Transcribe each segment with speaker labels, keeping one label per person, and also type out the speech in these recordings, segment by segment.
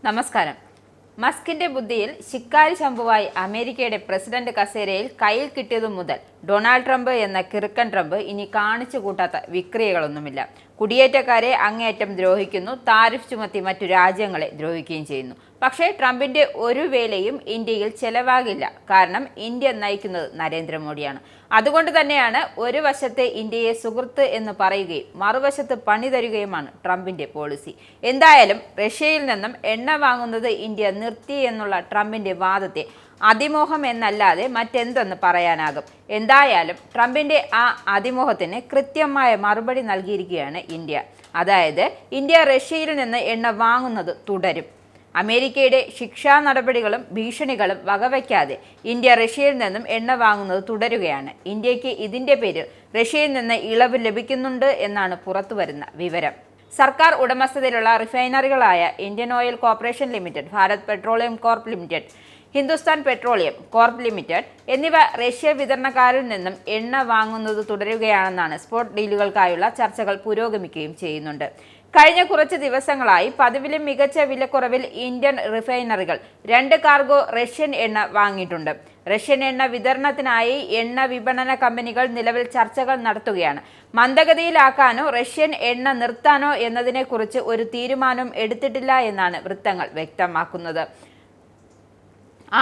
Speaker 1: നമസ്കാരം. മസ്കിന്റെ ബുദ്ധിയിൽ ശിക്കാരി ശംഭുവായി അമേരിക്കയുടെ പ്രസിഡന്റ് കസേരയിൽ കയ്യിൽ കിട്ടിയതു മുതൽ ഡൊണാൾഡ് ട്രംപ് എന്ന കിറുക്കൻ ട്രംപ് ഇനി കാണിച്ചു കൂട്ടാത്ത വിക്രിയകളൊന്നുമില്ല. കുടിയേറ്റക്കാരെ അങ്ങേയറ്റം ദ്രോഹിക്കുന്നു, താരിഫ് ചുമത്തി മറ്റു രാജ്യങ്ങളെ ദ്രോഹിക്കുകയും ചെയ്യുന്നു. പക്ഷേ ട്രംപിന്റെ ഒരു വേലയും ഇന്ത്യയിൽ ചെലവാകില്ല. കാരണം ഇന്ത്യ നയിക്കുന്നത് നരേന്ദ്രമോദിയാണ്. അതുകൊണ്ട് തന്നെയാണ് ഒരു വശത്തെ ഇന്ത്യയെ സുഹൃത്ത് എന്ന് പറയുകയും മറുവശത്ത് പണി തരുകയുമാണ് ട്രംപിന്റെ പോളിസി. എന്തായാലും റഷ്യയിൽ നിന്നും എണ്ണ വാങ്ങുന്നത് ഇന്ത്യ നിർത്തി എന്നുള്ള ട്രംപിന്റെ വാദത്തെ അതിമോഹം എന്നല്ലാതെ മറ്റെന്തെന്ന് പറയാനാകും. എന്തായാലും ട്രംപിന്റെ ആ അതിമോഹത്തിന് കൃത്യമായ മറുപടി നൽകിയിരിക്കുകയാണ് ഇന്ത്യ. അതായത് ഇന്ത്യ റഷ്യയിൽ നിന്ന് എണ്ണ വാങ്ങുന്നത് തുടരും. അമേരിക്കയുടെ ശിക്ഷാ നടപടികളും ഭീഷണികളും വകവയ്ക്കാതെ ഇന്ത്യ റഷ്യയിൽ നിന്നും എണ്ണ വാങ്ങുന്നത് തുടരുകയാണ്. ഇന്ത്യക്ക് ഇതിന്റെ പേരിൽ റഷ്യയിൽ നിന്ന് ഇളവ് ലഭിക്കുന്നുണ്ട് എന്നാണ് പുറത്തുവരുന്ന വിവരം. സർക്കാർ ഉടമസ്ഥതയിലുള്ള റിഫൈനറികളായ Indian oil corporation limited, Bharat petroleum corp limited, Hindustan petroleum corp limited എന്നിവ റഷ്യ വിതരണക്കാരിൽ നിന്നും എണ്ണ വാങ്ങുന്നത് തുടരുകയാണെന്നാണ് സ്പോട്ട് ഡീലുകൾക്കായുള്ള ചർച്ചകൾ പുരോഗമിക്കുകയും ചെയ്യുന്നുണ്ട്. കഴിഞ്ഞ കുറച്ച് ദിവസങ്ങളായി പതിവിലും മികച്ച വിലക്കുറവിൽ ഇന്ത്യൻ റിഫൈനറികൾ 2 കാർഗോ റഷ്യൻ എണ്ണ വാങ്ങിയിട്ടുണ്ട്. റഷ്യൻ എണ്ണ വിതരണത്തിനായി എണ്ണ വിപണന കമ്പനികൾ നിലവിൽ ചർച്ചകൾ നടത്തുകയാണ്. മന്ദഗതിയിലാക്കാനോ റഷ്യൻ എണ്ണ നിർത്താനോ എന്നതിനെക്കുറിച്ച് ഒരു തീരുമാനം എടുത്തിട്ടില്ല എന്നാണ് വൃത്തങ്ങൾ വ്യക്തമാക്കുന്നത്.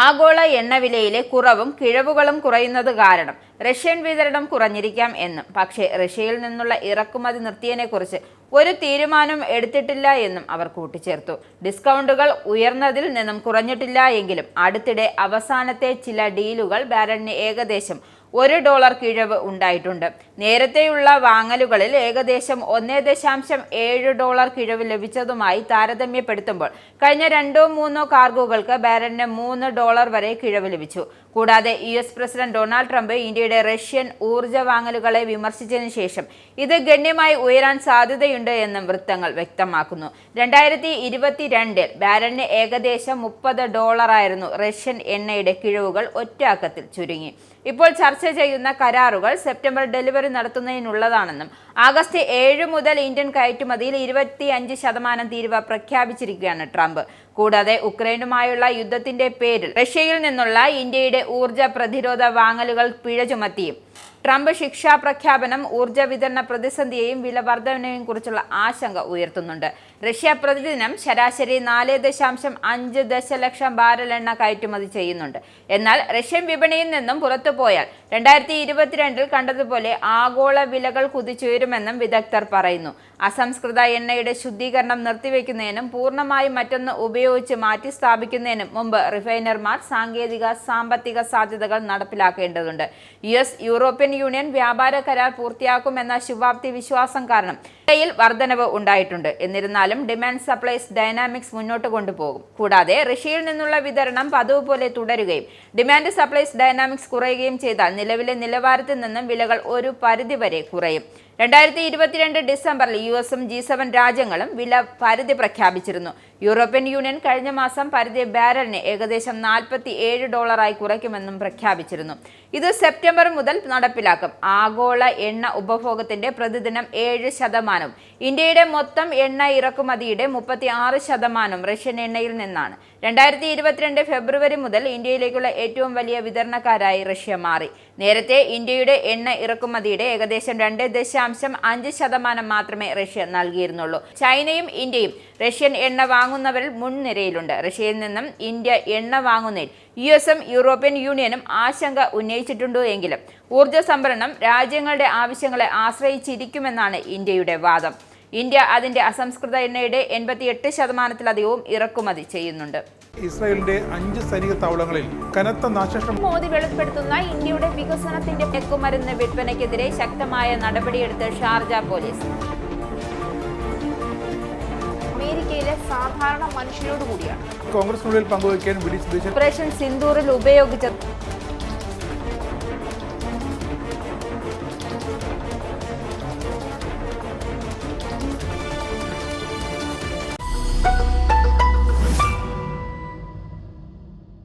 Speaker 1: ആഗോള എണ്ണവിലയിലെ കുറവും കിഴവുകളും കുറയുന്നത് കാരണം റഷ്യൻ വിതരണം കുറഞ്ഞിരിക്കാം എന്നും, പക്ഷേ റഷ്യയിൽ നിന്നുള്ള ഇറക്കുമതി നിർത്തിയതിനെക്കുറിച്ച് ഒരു തീരുമാനം എടുത്തിട്ടില്ല എന്നും അവർ കൂട്ടിച്ചേർത്തു. ഡിസ്കൗണ്ടുകൾ ഉയർന്നതിൽ നിന്നും കുറഞ്ഞിട്ടില്ല എങ്കിലും അടുത്തിടെ അവസാനത്തെ ചില ഡീലുകൾ ബാരലിന് ഏകദേശം $1 കിഴവ് ഉണ്ടായിട്ടുണ്ട്. നേരത്തെയുള്ള വാങ്ങലുകളിൽ ഏകദേശം $1.7 കിഴവ് ലഭിച്ചതുമായി താരതമ്യപ്പെടുത്തുമ്പോൾ കഴിഞ്ഞ 2-3 കാർഗോകൾക്ക് ബാരലിന് $3 വരെ കിഴവ് ലഭിച്ചു. കൂടാതെ US പ്രസിഡന്റ് ഡൊണാൾഡ് ട്രംപ് ഇന്ത്യയുടെ റഷ്യൻ ഊർജ്ജ വാങ്ങലുകളെ വിമർശിച്ചതിനു ശേഷം ഇത് ഗണ്യമായി ഉയരാൻ സാധ്യതയുണ്ട് എന്നും വൃത്തങ്ങൾ വ്യക്തമാക്കുന്നു. 2022 ബാരലിന് ഏകദേശം $30 ആയിരുന്നു റഷ്യൻ എണ്ണയുടെ കിഴവുകൾ ഒറ്റയാക്കത്തിൽ ചുരുങ്ങി. ഇപ്പോൾ ചർച്ച ചെയ്യുന്ന കരാറുകൾ സെപ്റ്റംബർ ഡെലിവറി നടത്തുന്നതിനുള്ളതാണെന്നും ആഗസ്റ്റ് 7 മുതൽ ഇന്ത്യൻ കയറ്റുമതിയിൽ 25% തീരുവ പ്രഖ്യാപിച്ചിരിക്കുകയാണ് ട്രംപ്. കൂടാതെ ഉക്രൈനുമായുള്ള യുദ്ധത്തിന്റെ പേരിൽ റഷ്യയിൽ നിന്നുള്ള ഇന്ത്യയുടെ ഊർജ്ജ പ്രതിരോധ വാങ്ങലുകൾ പിഴ ചുമത്തിയും ട്രംപ് ശിക്ഷാ പ്രഖ്യാപനം ഊർജ്ജ വിതരണ പ്രതിസന്ധിയെയും വില വർധനയെയും കുറിച്ചുള്ള ആശങ്ക ഉയർത്തുന്നുണ്ട്. റഷ്യ പ്രതിദിനം ശരാശരി 4.5 ദശലക്ഷം ബാരൽ എണ്ണ കയറ്റുമതി ചെയ്യുന്നുണ്ട്. എന്നാൽ റഷ്യൻ വിപണിയിൽ നിന്നും പുറത്തുപോയാൽ 2022 കണ്ടതുപോലെ ആഗോള വിലകൾ കുതിച്ചുയരുമെന്നും വിദഗ്ധർ പറയുന്നു. അസംസ്കൃത എണ്ണയുടെ ശുദ്ധീകരണം നിർത്തിവെക്കുന്നതിനും പൂർണ്ണമായും മറ്റൊന്ന് ഉപയോഗിച്ച് മാറ്റി സ്ഥാപിക്കുന്നതിനും മുമ്പ് റിഫൈനർമാർ സാങ്കേതിക സാമ്പത്തിക സാധ്യതകൾ നടപ്പിലാക്കേണ്ടതുണ്ട്. US യൂറോപ്യൻ യൂണിയൻ വ്യാപാര കരാർ പൂർത്തിയാക്കുമെന്ന ശുഭാപ്തി വിശ്വാസം കാരണം വിലയിൽ വർധനവ് ഉണ്ടായിട്ടുണ്ട്. എന്നിരുന്നാലും ഡിമാൻഡ് സപ്ലൈസ് ഡൈനാമിക്സ് മുന്നോട്ട് കൊണ്ടുപോകും. കൂടാതെ റഷ്യയിൽ നിന്നുള്ള വിതരണം പതിവ് പോലെ തുടരുകയും ഡിമാൻഡ് സപ്ലൈസ് ഡൈനാമിക്സ് കുറയുകയും ചെയ്താൽ നിലവിലെ നിലവാരത്തിൽ നിന്നും വിലകൾ ഒരു പരിധിവരെ കുറയും. 2022 ഡിസംബറിൽ USഉം G7 രാജ്യങ്ങളും വില പരിധി പ്രഖ്യാപിച്ചിരുന്നു. യൂറോപ്യൻ യൂണിയൻ കഴിഞ്ഞ മാസം പരിധി ബാരലിന് ഏകദേശം $47 കുറയ്ക്കുമെന്നും പ്രഖ്യാപിച്ചിരുന്നു. ഇത് സെപ്റ്റംബർ മുതൽ നടപ്പിലാക്കും. ആഗോള എണ്ണ ഉപഭോഗത്തിന്റെ പ്രതിദിനം 7%, ഇന്ത്യയുടെ മൊത്തം എണ്ണ ഇറക്കുമതിയുടെ 36% റഷ്യൻ എണ്ണയിൽ നിന്നാണ്. 2022 ഫെബ്രുവരി മുതൽ ഇന്ത്യയിലേക്കുള്ള ഏറ്റവും വലിയ വിതരണക്കാരായി റഷ്യ മാറി. നേരത്തെ ഇന്ത്യയുടെ എണ്ണ ഇറക്കുമതിയുടെ ഏകദേശം 2.5% മാത്രമേ റഷ്യ നൽകിയിരുന്നുള്ളൂ. ചൈനയും ഇന്ത്യയും റഷ്യൻ എണ്ണ വാങ്ങുന്നവരിൽ മുൻനിരയിലുണ്ട്. റഷ്യയിൽ നിന്നും ഇന്ത്യ എണ്ണ വാങ്ങുന്നതിൽ USഉം യൂറോപ്യൻ യൂണിയനും ആശങ്ക ഉന്നയിച്ചിട്ടുണ്ട് എങ്കിലും ഊർജ്ജ സംഭരണം രാജ്യങ്ങളുടെ ആവശ്യങ്ങളെ ആശ്രയിച്ചിരിക്കുമെന്നാണ് ഇന്ത്യയുടെ വാദം. ഇന്ത്യ അതിന്റെ അസംസ്കൃത എണ്ണയുടെ 88%-ലധികവും ഇറക്കുമതി ചെയ്യുന്നുണ്ട്.
Speaker 2: ഇസ്രായേലിന്റെ 5 സൈനിക താവളങ്ങളിൽ കനത്ത നാശനഷ്ടം.
Speaker 1: മോദി വെളിപ്പെടുത്തുന്ന ഇന്ത്യയുടെ വികസനത്തിന്റെ മയക്കുമരുന്ന് വിൽപ്പനയ്ക്കെതിരെ ശക്തമായ നടപടിയെടുത്ത് ഷാർജ പോലീസ്. അമേരിക്കയിലെ സാധാരണ മനുഷ്യരോട് കൂടിയാണ്
Speaker 2: കോൺഗ്രസിനുള്ളിൽ പങ്കുവയ്ക്കാൻ വി ഡി സതീശൻ
Speaker 1: ഓപ്പറേഷൻ സിന്ദൂറിൽ ഉപയോഗിച്ച